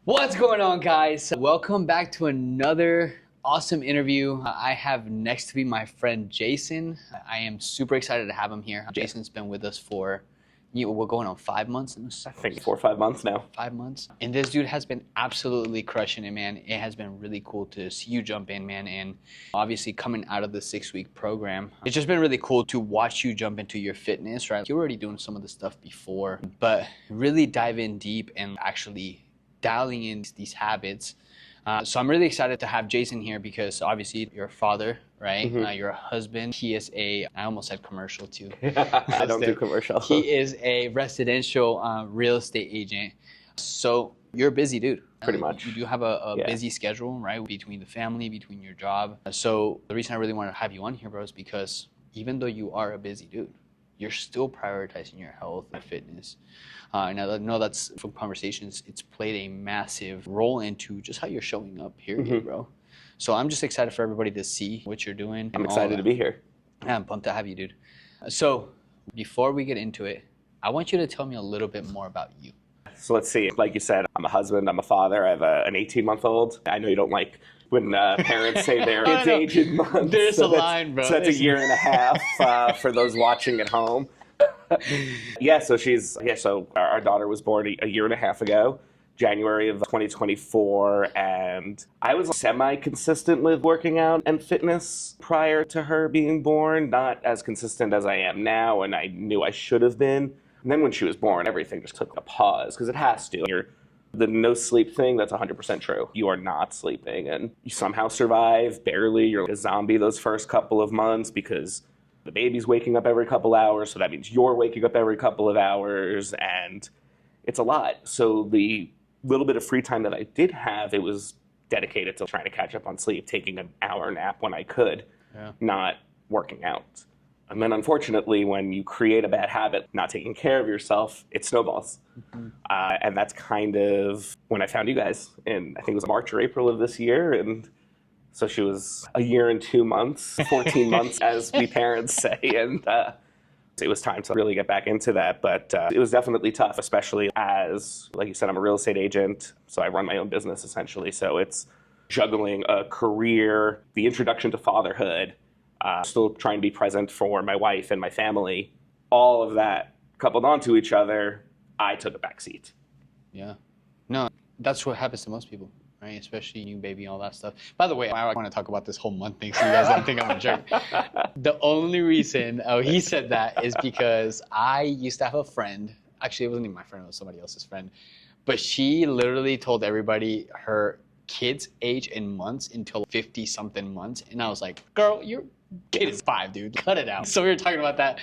What's going on, guys? Welcome back to another awesome interview. I have next to me my friend Jason. I am super excited to have him here. Jason's been with us for, we're going on 5 months. I think 4 or 5 months now. 5 months. And this dude has been absolutely crushing it, man. It has been really cool to see you jump in, man. And obviously coming out of the 6-week program, it's just been really cool to watch you jump into your fitness, right? You're already doing some of the stuff before, but really dive in deep and actually dialing in these habits. So I'm really excited to have Jason here because obviously you're a father, right? You're a husband. He is I almost said commercial too. I don't do commercial. He is a residential real estate agent. So you're a busy dude. Pretty much. You do have a busy schedule, right? Between the family, between your job. So the reason I really want to have you on here, bro, is because even though you are a busy dude, you're still prioritizing your health and fitness. And I know that's from conversations, it's played a massive role into just how you're showing up, period, bro. So I'm just excited for everybody to see what you're doing. I'm excited to be here. Yeah, I'm pumped to have you, dude. So before we get into it, I want you to tell me a little bit more about you. So let's see. Like you said, I'm a husband, I'm a father. I have an 18-month-old. I know you don't like when parents say their kids' age in months. There's a line, bro. So that's a year and a half for those watching at home. So our daughter was born a year and a half ago, January of 2024, and I was semi-consistent with working out and fitness prior to her being born, not as consistent as I am now, and I knew I should have been. And then when she was born, everything just took a pause, because it has to. The no sleep thing, that's 100% true. You are not sleeping, and you somehow survive, barely. You're like a zombie those first couple of months because the baby's waking up every couple hours, so that means you're waking up every couple of hours, and it's a lot. So the little bit of free time that I did have, it was dedicated to trying to catch up on sleep, taking an hour nap when I could, not working out. And then unfortunately, when you create a bad habit, not taking care of yourself, it snowballs. And that's kind of when I found you guys in, I think it was March or April of this year. And so she was a year and 2 months, 14 months, as we parents say. And it was time to really get back into that. But it was definitely tough, especially as, like you said, I'm a real estate agent. So I run my own business, essentially. So it's juggling a career, the introduction to fatherhood, still trying to be present for my wife and my family. All of that coupled onto each other, I took a back seat. Yeah. No, that's what happens to most people, right? Especially new baby, all that stuff. By the way, I want to talk about this whole month thing so you guys don't think I'm a jerk. The only reason he said that is because I used to have a friend. Actually, it wasn't even my friend, it was somebody else's friend. But she literally told everybody her kids' age in months until 50-something months. And I was like, girl, your kid is 5, dude. Cut it out. So we were talking about that.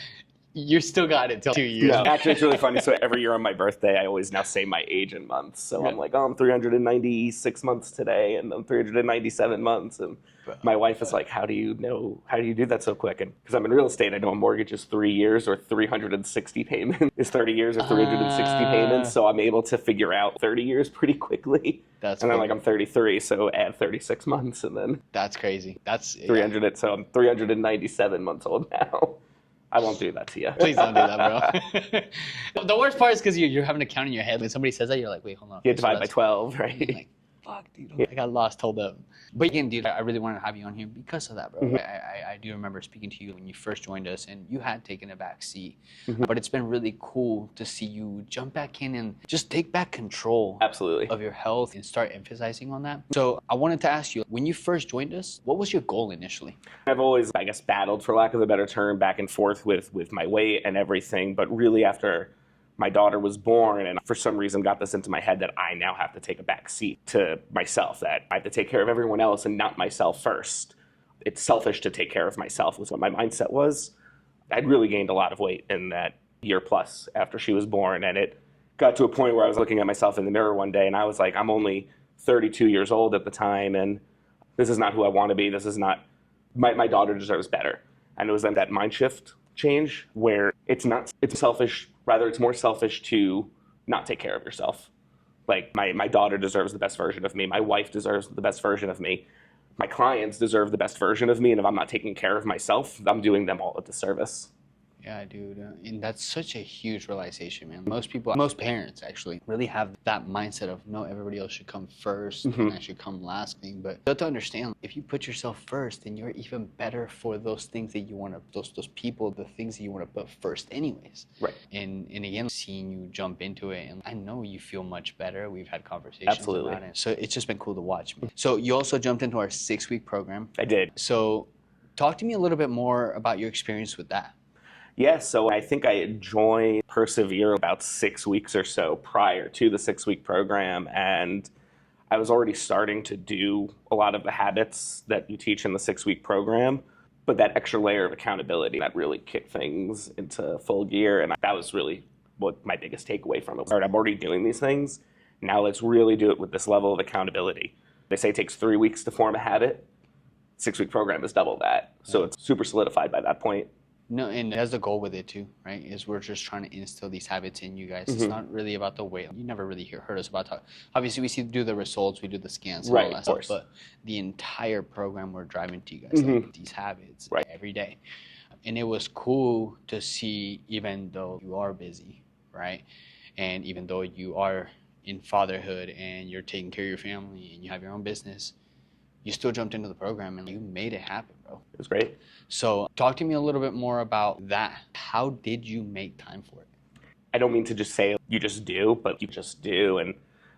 You still got it till 2 years. No, actually, it's really funny. So every year on my birthday, I always now say my age in months. So I'm like, oh, I'm 396 months today, and I'm 397 months. And my wife is like, how do you do that so quick? And because I'm in real estate, I know a mortgage is 3 years or 360 payments is 30 years or 360 payments. So I'm able to figure out 30 years pretty quickly. That's and then I'm 33, so add 36 months, and then that's crazy. That's 300. So I'm 397 months old now. I won't do that to you. Please don't do that, bro. The worst part is because you're having to count in your head. When somebody says that, you're like, wait, hold on. You divide by 12, right? You're like, fuck, dude. I got lost, hold up. But again, dude, I really wanted to have you on here because of that, bro. I do remember speaking to you when you first joined us, and you had taken a back seat. But it's been really cool to see you jump back in and just take back control of your health and start emphasizing on that. So I wanted to ask you, when you first joined us, what was your goal initially? I've always, I guess, battled, for lack of a better term, back and forth with my weight and everything. But really after my daughter was born, and for some reason got this into my head that I now have to take a back seat to myself, that I have to take care of everyone else and not myself first. It's selfish to take care of myself was what my mindset was. I'd really gained a lot of weight in that year plus after she was born, and it got to a point where I was looking at myself in the mirror one day and I was like, I'm only 32 years old at the time, and this is not who I want to be. This is not, my daughter deserves better. And it was then that mind shift change where it's selfish. Rather, it's more selfish to not take care of yourself. Like, my daughter deserves the best version of me. My wife deserves the best version of me. My clients deserve the best version of me. And if I'm not taking care of myself, I'm doing them all a disservice. Yeah, dude. And that's such a huge realization, man. Most people, most parents actually really have that mindset of no, everybody else should come first and I should come last thing. But you have to understand, if you put yourself first, then you're even better for those things that you want to, those people, the things that you want to put first anyways. Right. And again, seeing you jump into it, and I know you feel much better. We've had conversations Absolutely. about it. So it's just been cool to watch. So you also jumped into our 6-week program. I did. So talk to me a little bit more about your experience with that. Yeah, so I think I had joined PRSVR about 6 weeks or so prior to the 6-week program, and I was already starting to do a lot of the habits that you teach in the 6-week program, but that extra layer of accountability that really kicked things into full gear, and that was really what my biggest takeaway from it. I'm already doing these things, now let's really do it with this level of accountability. They say it takes 3 weeks to form a habit. 6-week program is double that, so it's super solidified by that point. No, and that's the goal with it too, right? Is we're just trying to instill these habits in you guys. It's not really about the weight. You never really heard us about talk. Obviously, we do the results, we do the scans, and Right, all that of stuff. course. But the entire program, we're driving to you guys like these habits every day. And it was cool to see, even though you are busy, right? And even though you are in fatherhood and you're taking care of your family and you have your own business, you still jumped into the program and you made it happen, bro. It was great. So talk to me a little bit more about that. How did you make time for it? I don't mean to just say you just do, but you just do. And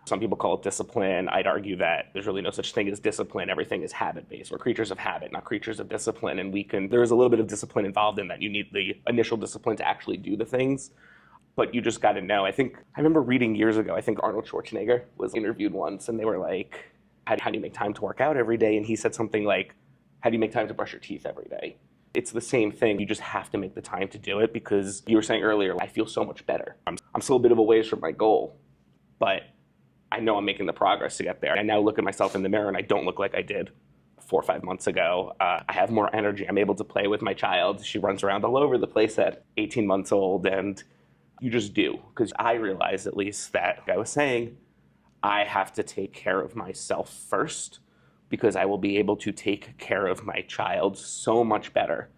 some people call it discipline. I'd argue that there's really no such thing as discipline. Everything is habit-based. We're creatures of habit, not creatures of discipline. And there is a little bit of discipline involved in that. You need the initial discipline to actually do the things. But you just got to know. I remember reading years ago, I think Arnold Schwarzenegger was interviewed once, and they were like, how do you make time to work out every day? And he said something like, how do you make time to brush your teeth every day? It's the same thing. You just have to make the time to do it, because you were saying earlier, I feel so much better. I'm still a bit of a ways from my goal, but I know I'm making the progress to get there. I now look at myself in the mirror and I don't look like I did 4 or 5 months ago. I have more energy. I'm able to play with my child. She runs around all over the place at 18 months old, and you just do. Because I realize, at least, that, like I was saying, I have to take care of myself first, because I will be able to take care of my child so much better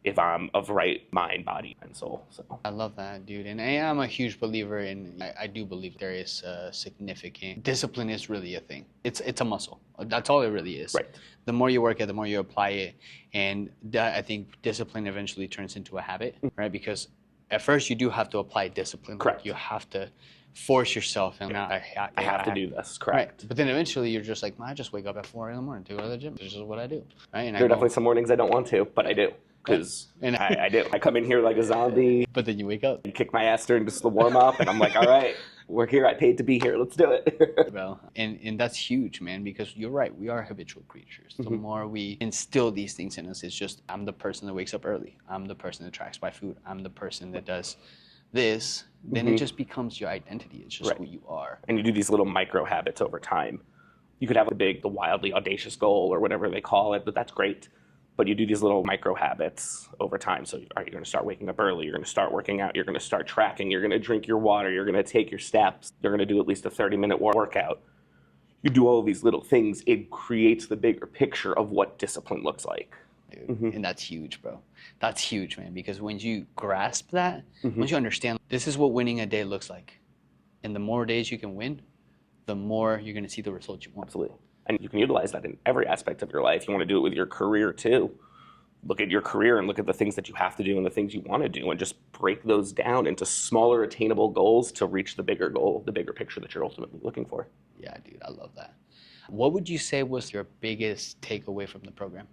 if I'm of right mind, body, and soul. So I love that, dude. And I'm a huge believer in, I do believe there is significant, discipline is really a thing. It's a muscle. That's all it really is. Right. The more you work it, the more you apply it. And I think discipline eventually turns into a habit, right? Because at first you do have to apply discipline. Correct. Like you have to force yourself, and I have to do this. Correct. Right. But then eventually you're just like, I just wake up at 4 in the morning to go to the gym. This is what I do. Right? And There are definitely some mornings I don't want to, but I do. Because I do. I come in here like a zombie. But then you wake up. You kick my ass during just the warm up, and I'm like, all right, we're here. I paid to be here. Let's do it. Bro. And that's huge, man, because you're right. We are habitual creatures. The more we instill these things in us, it's just, I'm the person that wakes up early. I'm the person that tracks my food. I'm the person that does this. Then it just becomes your identity. It's just who you are. And you do these little micro habits over time. You could have the wildly audacious goal or whatever they call it, but that's great. But you do these little micro habits over time. So are you going to start waking up early? You're going to start working out. You're going to start tracking. You're going to drink your water. You're going to take your steps. You're going to do at least a 30-minute workout. You do all of these little things. It creates the bigger picture of what discipline looks like. Dude. And that's huge, bro. That's huge, man, because when you grasp that, once you understand, this is what winning a day looks like. And the more days you can win, the more you're going to see the results you want. Absolutely. And you can utilize that in every aspect of your life. You want to do it with your career too. Look at your career and look at the things that you have to do and the things you want to do, and just break those down into smaller attainable goals to reach the bigger goal, the bigger picture that you're ultimately looking for. Yeah, dude, I love that. What would you say was your biggest takeaway from the program?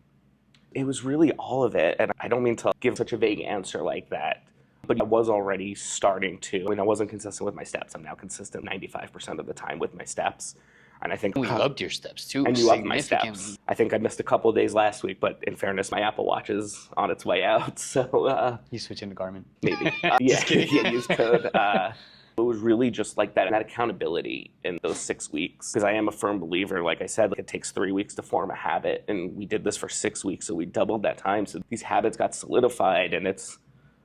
It was really all of it. And I don't mean to give such a vague answer like that, but I was already starting to. I mean, I wasn't consistent with my steps. I'm now consistent 95% of the time with my steps. And I think We upped your steps too. and you upped my steps. I think I missed a couple of days last week, but in fairness, my Apple Watch is on its way out. So You switching to Garmin? maybe. Just kidding. Yeah, use code. It was really just like that accountability in those 6 weeks. Because I am a firm believer, like I said, it takes 3 weeks to form a habit. And we did this for 6 weeks, so we doubled that time. So these habits got solidified, and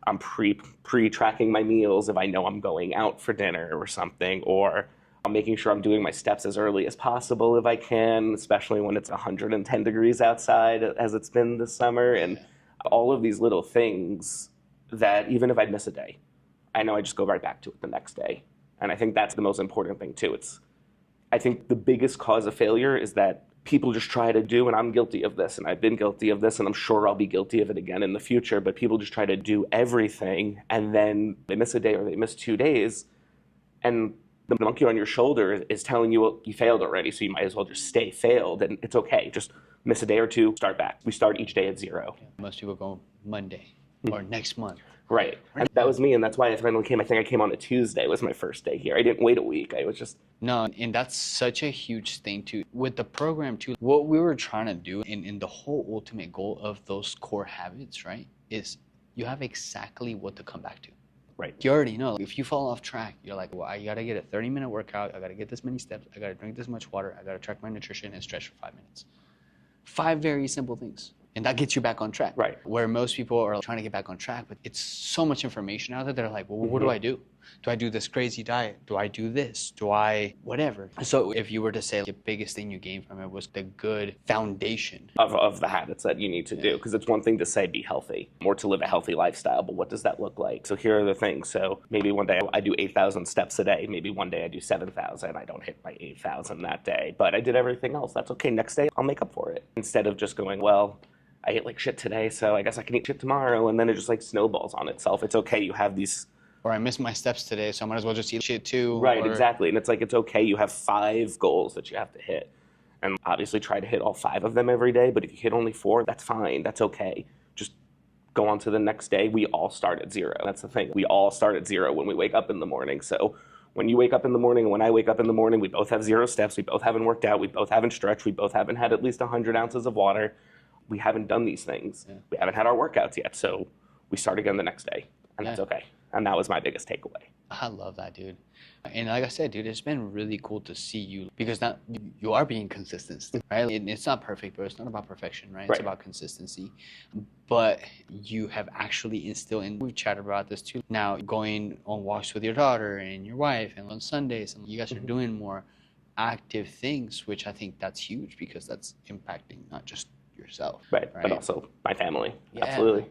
I'm pre-tracking my meals if I know I'm going out for dinner or something, or I'm making sure I'm doing my steps as early as possible if I can, especially when it's 110 degrees outside as it's been this summer. And all of these little things that even if I miss a day, I know I just go right back to it the next day. And I think that's the most important thing too. I think the biggest cause of failure is that people just try to do, and I'm guilty of this, and I've been guilty of this, and I'm sure I'll be guilty of it again in the future, but people just try to do everything, and then they miss a day or they miss 2 days, and the monkey on your shoulder is telling you, well, you failed already, so you might as well just stay failed, and it's okay. Just miss a day or two, start back. We start each day at 0. Most people go Monday or next month. Right. And that was me, and that's why I finally came. I think I came on a Tuesday was my first day here. I didn't wait a week. I was just... No, and that's such a huge thing too. With the program too, what we were trying to do, and the whole ultimate goal of those core habits, right, is you have exactly what to come back to. Right. You already know. If you fall off track, you're like, well, I gotta get a 30-minute workout, I gotta get this many steps, I gotta drink this much water, I gotta track my nutrition and stretch for 5 minutes. 5 very simple things. And that gets you back on track. Right. Where most people are trying to get back on track, but it's so much information out there. They're like, well, what do I do? Do I do this crazy diet? Do I do this? Do I whatever? So if you were to say the biggest thing you gained from it was the good foundation of the habits that you need to do. Because it's one thing to say be healthy or to live a healthy lifestyle, but what does that look like? So here are the things. So maybe one day I do 8,000 steps a day. Maybe one day I do 7,000. I don't hit my 8,000 that day, but I did everything else. That's okay. Next day I'll make up for it. Instead of just going, well, I ate like shit today, so I guess I can eat shit tomorrow, and then it just like snowballs on itself. It's okay, you have these... Or I missed my steps today, so I might as well just eat shit too. Right, exactly. And it's like, it's okay, you have 5 goals that you have to hit. And obviously try to hit all 5 of them every day, but if you hit only 4, that's fine, that's okay. Just go on to the next day. We all start at 0. That's the thing. We all start at 0 when we wake up in the morning. So when you wake up in the morning and when I wake up in the morning, we both have 0 steps, we both haven't worked out, we both haven't stretched, we both haven't had at least 100 ounces of water. We haven't done these things. Yeah. We haven't had our workouts yet, so we start again the next day, and that's okay. And that was my biggest takeaway. I love that, dude. And like I said, dude, it's been really cool to see you, because now you are being consistent, right? It's not perfect, but it's not about perfection, right? It's about consistency. But you have actually instilled, and we've chatted about this too, now going on walks with your daughter and your wife, and on Sundays, and you guys are doing more active things, which I think that's huge, because that's impacting not just yourself. Right, but also my family. Yeah. Absolutely.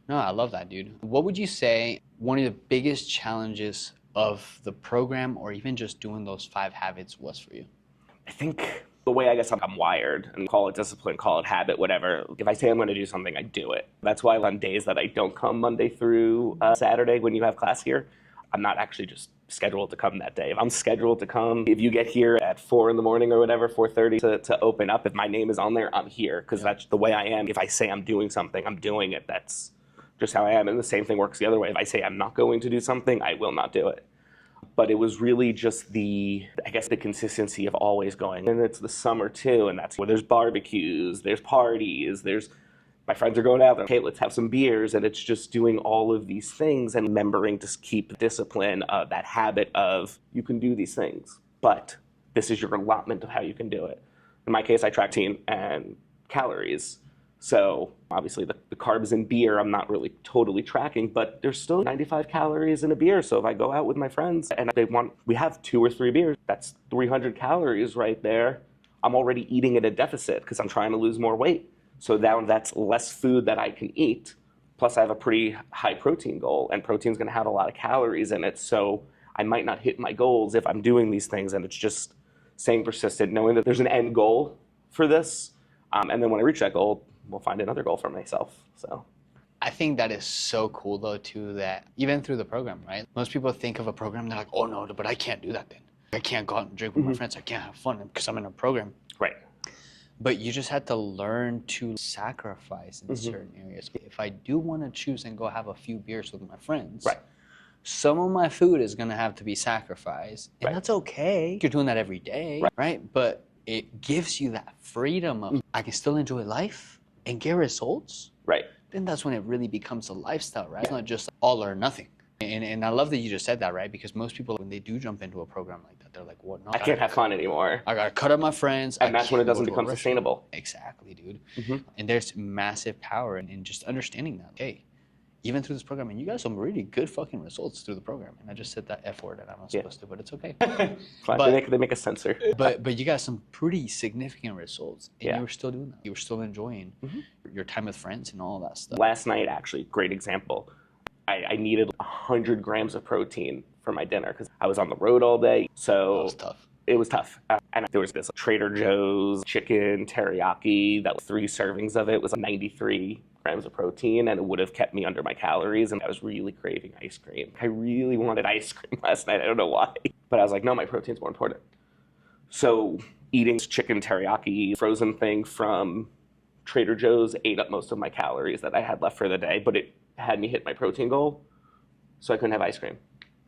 No, I love that, dude. What would you say one of the biggest challenges of the program, or even just doing those 5 habits, was for you? I think the way I guess I'm wired, and call it discipline, call it habit, whatever. If I say I'm going to do something, I do it. That's why on days that I don't come Monday through Saturday when you have class here, I'm not actually just scheduled to come that day. If I'm scheduled to come, if you get here at 4 in the morning or whatever, 4:30 to open up, if my name is on there, I'm here, because that's the way I am. If I say I'm doing something, I'm doing it. That's just how I am. And the same thing works the other way. If I say I'm not going to do something, I will not do it. But it was really just the consistency of always going. And it's the summer too, and that's where there's barbecues, there's parties, my friends are going out, okay, let's have some beers, and it's just doing all of these things and remembering to keep discipline, that habit of you can do these things, but this is your allotment of how you can do it. In my case, I track protein and calories, so obviously the carbs in beer I'm not really totally tracking, but there's still 95 calories in a beer, so if I go out with my friends and we have 2 or 3 beers, that's 300 calories right there. I'm already eating at a deficit because I'm trying to lose more weight. So now that's less food that I can eat. Plus I have a pretty high protein goal, and protein's gonna have a lot of calories in it. So I might not hit my goals if I'm doing these things, and it's just staying persistent, knowing that there's an end goal for this. And then when I reach that goal, we'll find another goal for myself, so. I think that is so cool though too, that even through the program, right? Most people think of a program, they're like, oh no, but I can't do that then. I can't go out and drink with my friends, I can't have fun because I'm in a program. Right. But you just had to learn to sacrifice in certain areas. If I do want to choose and go have a few beers with my friends, some of my food is going to have to be sacrificed. And that's okay. You're doing that every day, right? But it gives you that freedom of, I can still enjoy life and get results. Right. Then that's when it really becomes a lifestyle, right? It's not just all or nothing. And I love that you just said that, right? Because most people, when they do jump into a program like that, they're like, what? No, I can't have fun anymore. I got to cut up my friends. And that's when it doesn't become sustainable. Exactly, dude. And there's massive power in just understanding that. Hey, even through this program, and you got some really good fucking results through the program. And I just said that F word that I'm not supposed to, but it's okay. But, they make a censor. but you got some pretty significant results, and you were still doing that. You were still enjoying your time with friends and all that stuff. Last night, actually, great example. I needed 100 grams of protein for my dinner because I was on the road all day. So That was tough. it was tough. And there was this Trader Joe's chicken teriyaki that was 3 servings of it was 93 grams of protein, and it would have kept me under my calories. And I was really craving ice cream. I really wanted ice cream last night. I don't know why. But I was like, no, my protein's more important. So eating chicken teriyaki frozen thing from Trader Joe's ate up most of my calories that I had left for the day, but it had me hit my protein goal, so I couldn't have ice cream.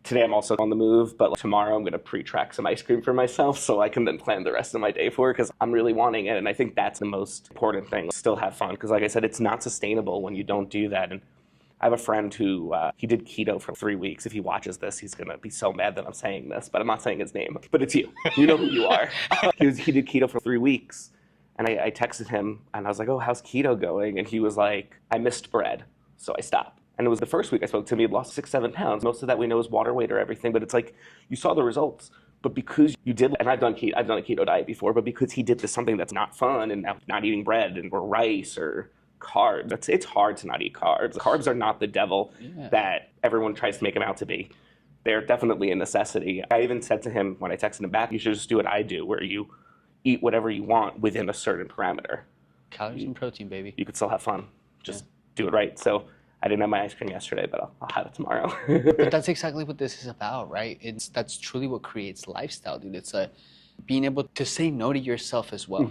Today I'm also on the move, but tomorrow I'm going to pre-track some ice cream for myself so I can then plan the rest of my day for it because I'm really wanting it. And I think that's the most important thing. Still have fun because like I said, it's not sustainable when you don't do that. And I have a friend who, he did keto for 3 weeks. If he watches this, he's going to be so mad that I'm saying this, but I'm not saying his name. But it's you. You know who you are. He did keto for 3 weeks. And I texted him and I was like, oh, how's keto going? And he was like, I missed bread, so I stopped. And it was the first week I spoke to him, he had lost 6-7 pounds. Most of that we know is water weight or everything, but it's like, you saw the results. But because you did, and I've done a keto diet before, but because he did this something that's not fun and now not eating bread or rice or carbs, it's hard to not eat carbs. Carbs are not the devil that everyone tries to make them out to be. They're definitely a necessity. I even said to him when I texted him back, you should just do what I do, where you eat whatever you want within a certain parameter. Calories and protein, baby. You could still have fun. Just do it right. So I didn't have my ice cream yesterday, but I'll have it tomorrow. But that's exactly what this is about, right? That's truly what creates lifestyle, dude. It's being able to say no to yourself as well,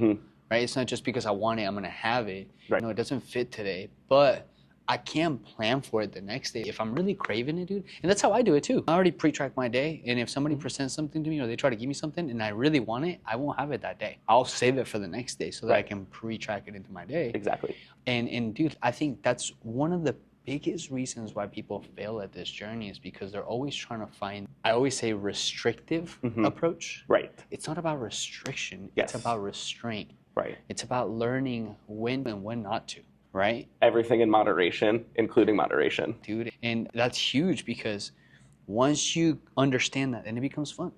right? It's not just because I want it, I'm gonna have it. Right. No, it doesn't fit today, but I can plan for it the next day if I'm really craving it, dude. And that's how I do it too. I already pre-track my day, and if somebody presents something to me or they try to give me something and I really want it, I won't have it that day. I'll save it for the next day so that I can pre-track it into my day. Exactly. And dude, I think that's one of the biggest reasons why people fail at this journey is because they're always trying to find, I always say restrictive approach. Right. It's not about restriction, Yes. it's about restraint. Right. It's about learning when and when not to, right? Everything in moderation, including moderation. Dude, and that's huge because once you understand that, then it becomes fun.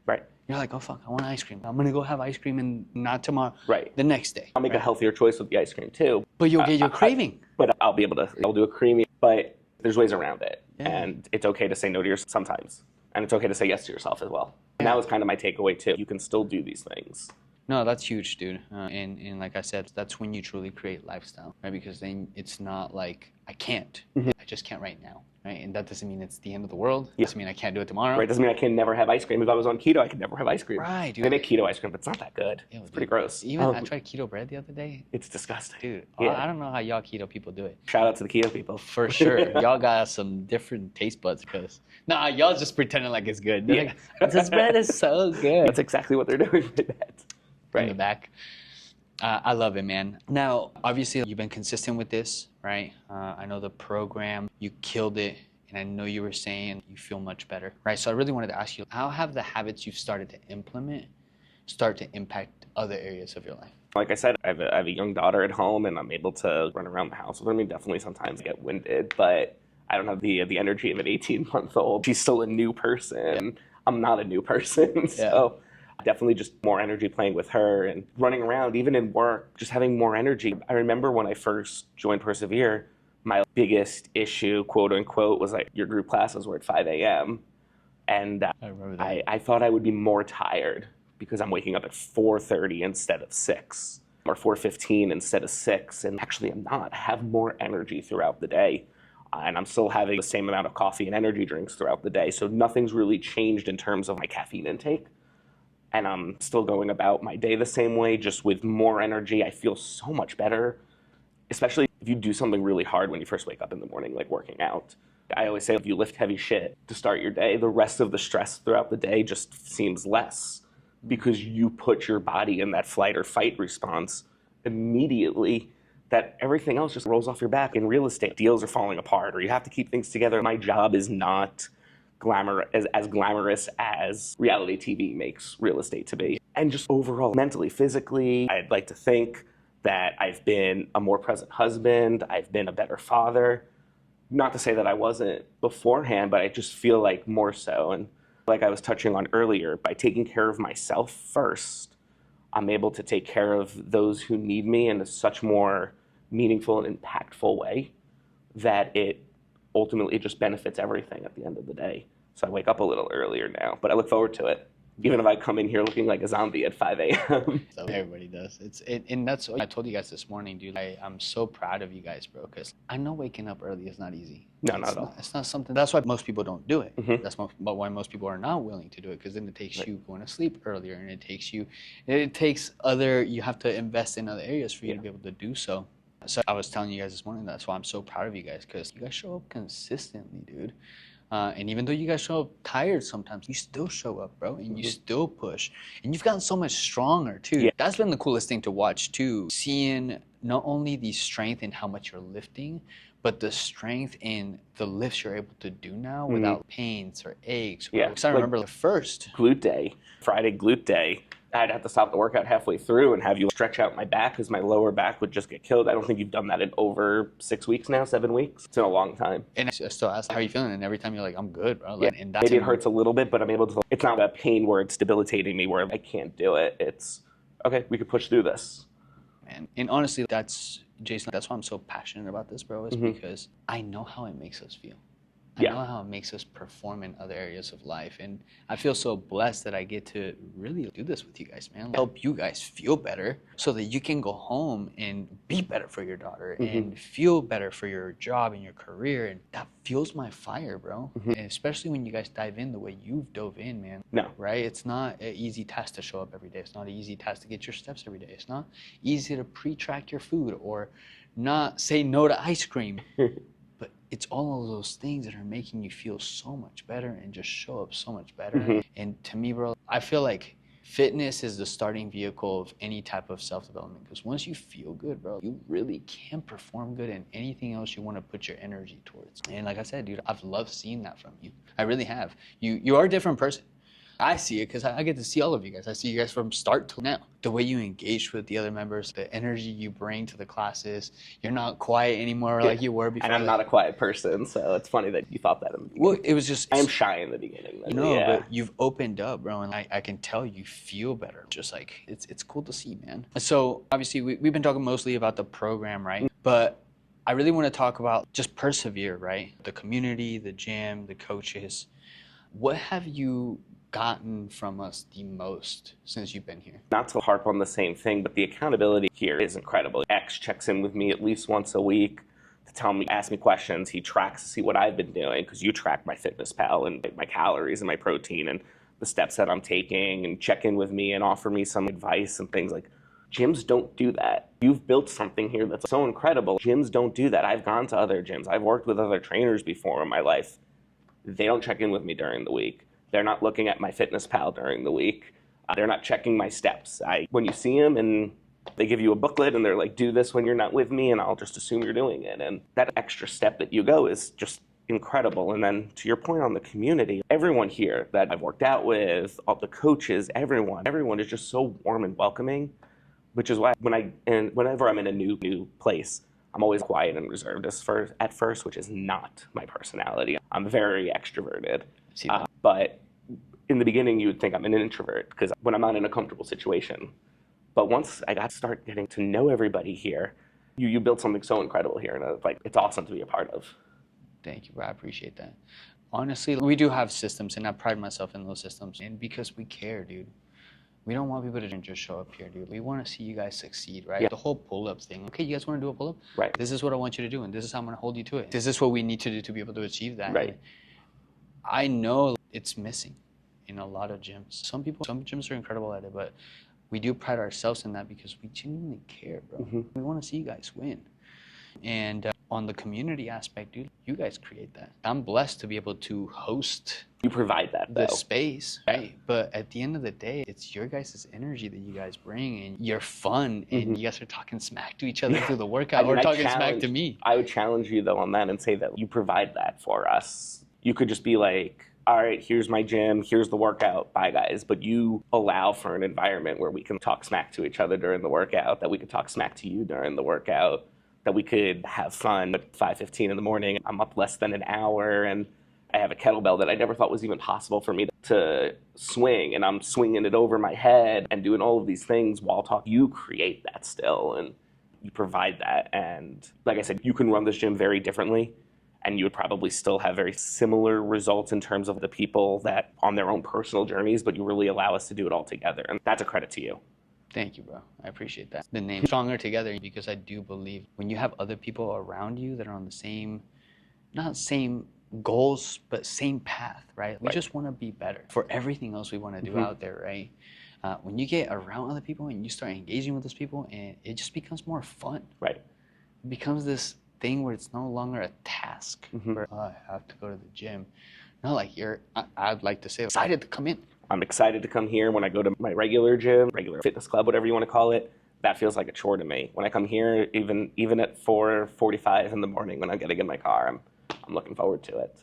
Right. You're like, oh fuck, I want ice cream. I'm gonna go have ice cream and not tomorrow. Right. The next day. I'll make a healthier choice with the ice cream too. But you'll get your craving. But I'll be able to, I'll do a creamy, but there's ways around it. Yeah. And it's okay to say no to yourself sometimes. And it's okay to say yes to yourself as well. And that was kind of my takeaway too. You can still do these things. No, that's huge, dude. And like I said, that's when you truly create lifestyle, right? Because then it's not like, I can't. I just can't right now, right? And that doesn't mean it's the end of the world. It doesn't mean I can't do it tomorrow. Right, doesn't mean I can never have ice cream. If I was on keto, I could never have ice cream. Right, dude. They make keto ice cream, but it's not that good. Ew, It's dude. pretty gross. Even I tried keto bread the other day. It's disgusting. Dude, Yeah. I don't know how y'all keto people do it. Shout out to the keto people. For sure. Y'all got some different taste buds because, nah, y'all just pretending like it's good. They're like, this bread is so good. That's exactly what they're doing with that. In the back. I love it, man. Now, obviously, you've been consistent with this, right? I know the program, you killed it, and I know you were saying you feel much better, right? So I really wanted to ask you, how have the habits you've started to implement start to impact other areas of your life? Like I said, I have a young daughter at home, and I'm able to run around the house with her. I mean, definitely sometimes I get winded, but I don't have the energy of an 18-month-old. She's still a new person. I'm not a new person, so definitely just more energy playing with her and running around, even in work, just having more energy. I remember when I first joined Persevere, my biggest issue, quote unquote, was like your group classes were at 5 a.m. And I remember that. I thought I would be more tired because I'm waking up at 4:30 instead of 6 or 4:15 instead of 6. And actually I'm not. I have more energy throughout the day. And I'm still having the same amount of coffee and energy drinks throughout the day. So nothing's really changed in terms of my caffeine intake. And I'm still going about my day the same way, just with more energy. I feel so much better, especially if you do something really hard when you first wake up in the morning, like working out. I always say if you lift heavy shit to start your day, the rest of the stress throughout the day just seems less because you put your body in that flight or fight response immediately, that everything else just rolls off your back. In real estate, deals are falling apart or you have to keep things together. My job is not as glamorous as reality TV makes real estate to be. And just overall, mentally, physically, I'd like to think that I've been a more present husband, I've been a better father. Not to say that I wasn't beforehand, but I just feel like more so. And like I was touching on earlier, by taking care of myself first, I'm able to take care of those who need me in a such more meaningful and impactful way that it ultimately it just benefits everything at the end of the day. So I wake up a little earlier now, but I look forward to it. Even if I come in here looking like a zombie at 5 a.m. So everybody does. And that's what I told you guys this morning, dude. I'm so proud of you guys, bro, because I know waking up early is not easy. No, not at all. It's not something. That's why most people don't do it. Mhm. But why most people are not willing to do it, because then it takes you going to sleep earlier, and it takes other. You have to invest in other areas for you to be able to do so. So I was telling you guys this morning, that's why I'm so proud of you guys, because you guys show up consistently, dude. And even though you guys show up tired sometimes, you still show up, bro, and you still push. And you've gotten so much stronger, too. Yeah. That's been the coolest thing to watch, too. Seeing not only the strength in how much you're lifting, but the strength in the lifts you're able to do now without pains or aches. Yeah. Because I remember the first. Glute day, Friday glute day, I'd have to stop the workout halfway through and have you stretch out my back because my lower back would just get killed. I don't think you've done that in over 6 weeks now, 7 weeks. It's been a long time. And I still ask, how are you feeling? And every time you're like, I'm good, bro. Like, Yeah. and that's Maybe it hurts a little bit, but I'm able to, it's not a pain where it's debilitating me where I can't do it. It's, okay, we could push through this. Man. And honestly, Jason, that's why I'm so passionate about this, bro, is because I know how it makes us feel. I know how it makes us perform in other areas of life. And I feel so blessed that I get to really do this with you guys, man. Help you guys feel better so that you can go home and be better for your daughter and feel better for your job and your career. And that fuels my fire, bro. And especially when you guys dive in the way you've dove in, man. No. Right? It's not an easy task to show up every day. It's not an easy task to get your steps every day. It's not easy to pre-track your food or not say no to ice cream. But it's all of those things that are making you feel so much better and just show up so much better. And to me, bro, I feel like fitness is the starting vehicle of any type of self-development, because once you feel good, bro, you really can perform good in anything else you want to put your energy towards. And like I said, dude, I've loved seeing that from you. I really have. You are a different person. I see it because I get to see all of you guys. I see you guys from start to now. The way you engage with the other members, the energy you bring to the classes. You're not quiet anymore like you were before. And I'm not a quiet person, so it's funny that you thought that in the beginning. Well, it was just... I am shy in the beginning. But you've opened up, bro, and I can tell you feel better. Just like, it's cool to see, man. So obviously, we've been talking mostly about the program, right? But I really want to talk about just persevere, right? The community, the gym, the coaches. What have you gotten from us the most since you've been here? Not to harp on the same thing, but the accountability here is incredible. X checks in with me at least once a week to tell me, ask me questions. He tracks to see what I've been doing, because you track my FitnessPal and my calories and my protein and the steps that I'm taking, and check in with me and offer me some advice and things. Like, gyms don't do that. You've built something here that's so incredible. Gyms don't do that. I've gone to other gyms. I've worked with other trainers before in my life. They don't check in with me during the week. They're not looking at my FitnessPal during the week. They're not checking my steps. When you see them and they give you a booklet and they're like, do this when you're not with me, and I'll just assume you're doing it. And that extra step that you go is just incredible. And then to your point on the community, everyone here that I've worked out with, all the coaches, everyone is just so warm and welcoming, which is why whenever I'm in a new place, I'm always quiet and reserved at first, which is not my personality. I'm very extroverted. But in the beginning, you would think I'm an introvert because when I'm not in a comfortable situation. But once I got to start getting to know everybody here, you built something so incredible here, and it's awesome to be a part of. Thank you, bro. I appreciate that. Honestly, we do have systems, and I pride myself in those systems. And because we care, dude. We don't want people to just show up here, dude. We want to see you guys succeed, right? Yeah. The whole pull-up thing. Okay, you guys want to do a pull-up? Right. This is what I want you to do, and this is how I'm going to hold you to it. This is what we need to do to be able to achieve that. Right. And I know it's missing in a lot of gyms. Some gyms are incredible at it, but we do pride ourselves in that because we genuinely care, bro. We want to see you guys win. And on the community aspect, dude, you guys create that. I'm blessed to be able to host. You provide that, though. The space, right? But at the end of the day, it's your guys' energy that you guys bring, and you're fun, and you guys are talking smack to each other through the workout, or talking smack to me. I would challenge you, though, on that and say that you provide that for us. You could just be like, all right, here's my gym, here's the workout, bye guys. But you allow for an environment where we can talk smack to each other during the workout, that we could talk smack to you during the workout, that we could have fun at 5:15 in the morning. I'm up less than an hour, and I have a kettlebell that I never thought was even possible for me to swing, and I'm swinging it over my head and doing all of these things while talking. You create that still, and you provide that. And like I said, you can run this gym very differently, and you would probably still have very similar results in terms of the people that on their own personal journeys, but you really allow us to do it all together. And that's a credit to you. Thank you, bro. I appreciate that. The name Stronger Together, because I do believe when you have other people around you that are on the same, not same goals, but same path, right? We just want to be better for everything else we want to do out there, right? When you get around other people and you start engaging with those people, and it just becomes more fun. Right. It becomes this thing where it's no longer a task where I have to go to the gym. Not like I'd like to say, excited to come in. I'm excited to come here. When I go to my regular gym, regular fitness club, whatever you want to call it, that feels like a chore to me. When I come here, even at 4:45 in the morning when I'm getting in my car, I'm looking forward to it.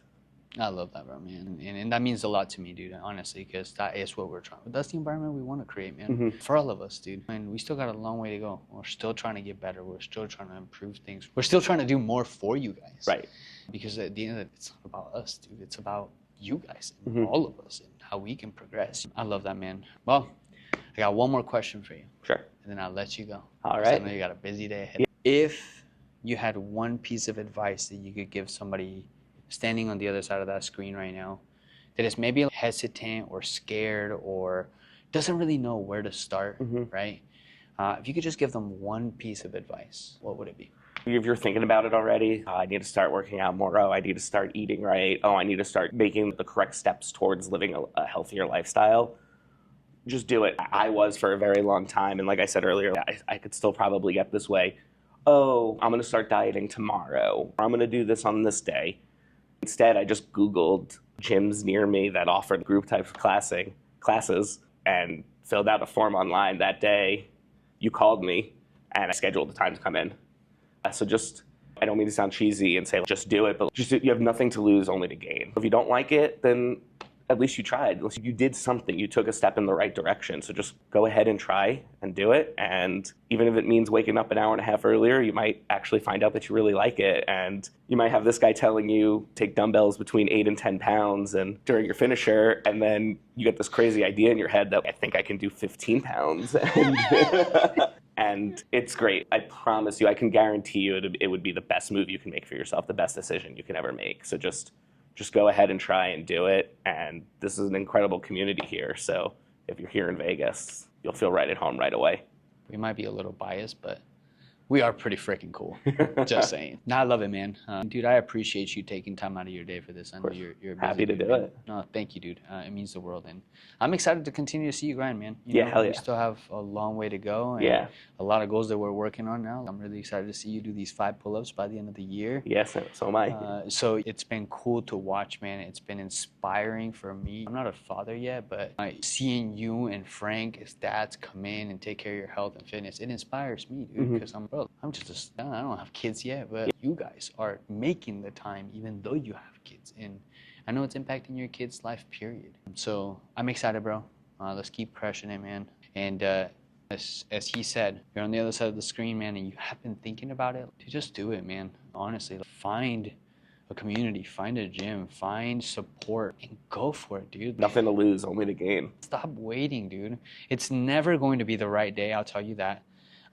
I love that, bro, man. And that means a lot to me, dude, honestly, because that is what we're trying. That's the environment we want to create, man, for all of us, dude. And we still got a long way to go. We're still trying to get better. We're still trying to improve things. We're still trying to do more for you guys. Right. Because at the end of it, it's not about us, dude. It's about you guys and all of us and how we can progress. I love that, man. Well, I got one more question for you. Sure. And then I'll let you go. All right. I know you got a busy day ahead. If you had one piece of advice that you could give somebody standing on the other side of that screen right now that is maybe hesitant or scared or doesn't really know where to start, right? If you could just give them one piece of advice, what would it be? If you're thinking about it already, I need to start working out more. Oh, I need to start eating right. Oh, I need to start making the correct steps towards living a healthier lifestyle. Just do it. I was for a very long time. And like I said earlier, I could still probably get this way. Oh, I'm going to start dieting tomorrow. Or I'm going to do this on this day. Instead, I just Googled gyms near me that offered group type of classes and filled out a form online that day. You called me and I scheduled the time to come in. So just, I don't mean to sound cheesy and say just do it, but just you have nothing to lose, only to gain. If you don't like it, then at least you tried. At least you did something. You took a step in the right direction. So just go ahead and try and do it. And even if it means waking up an hour and a half earlier, you might actually find out that you really like it. And you might have this guy telling you take dumbbells between 8 and 10 pounds and during your finisher, and then you get this crazy idea in your head that I think I can do 15 pounds. And it's great. I promise you, I can guarantee you it would be the best move you can make for yourself, the best decision you can ever make. So just go ahead and try and do it. And this is an incredible community here. So if you're here in Vegas, you'll feel right at home right away. We might be a little biased, but we are pretty freaking cool. Just saying. No, I love it, man. Dude, I appreciate you taking time out of your day for this. I know you're busy. Happy to do it. No, thank you, dude. It means the world. And I'm excited to continue to see you grind, man. Hell yeah. We still have a long way to go. And a lot of goals that we're working on now. I'm really excited to see you do these 5 pull-ups by the end of the year. Yes, so am I. So it's been cool to watch, man. It's been inspiring for me. I'm not a father yet, but seeing you and Frank as dads come in and take care of your health and fitness, it inspires me, dude, because I'm just I don't have kids yet, but you guys are making the time even though you have kids. And I know it's impacting your kid's life, period. So I'm excited, bro. Let's keep crushing it, man. And as he said, you're on the other side of the screen, man, and you have been thinking about it, just do it, man. Honestly, find a community, find a gym, find support, and go for it, dude. Nothing to lose, only to gain. Stop waiting, dude. It's never going to be the right day, I'll tell you that.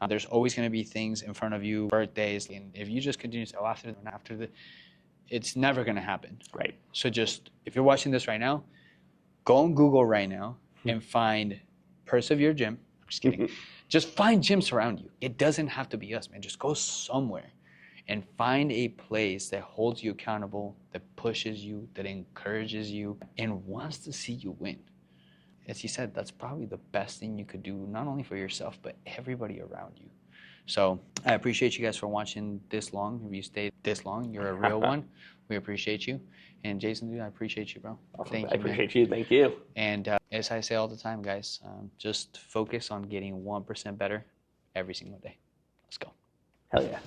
There's always going to be things in front of you, birthdays, and if you just continue to say, oh, after the, it's never going to happen. Right. So just, if you're watching this right now, go on Google right now and find Persevere Gym. I'm just kidding. Just find gyms around you. It doesn't have to be us, man. Just go somewhere and find a place that holds you accountable, that pushes you, that encourages you, and wants to see you win. As he said, that's probably the best thing you could do, not only for yourself, but everybody around you. So I appreciate you guys for watching this long. If you stayed this long, you're a real one. We appreciate you. And Jason, dude, I appreciate you, bro. Awesome. Thank you, I appreciate you. Thank you. And as I say all the time, guys, just focus on getting 1% better every single day. Let's go. Hell yeah.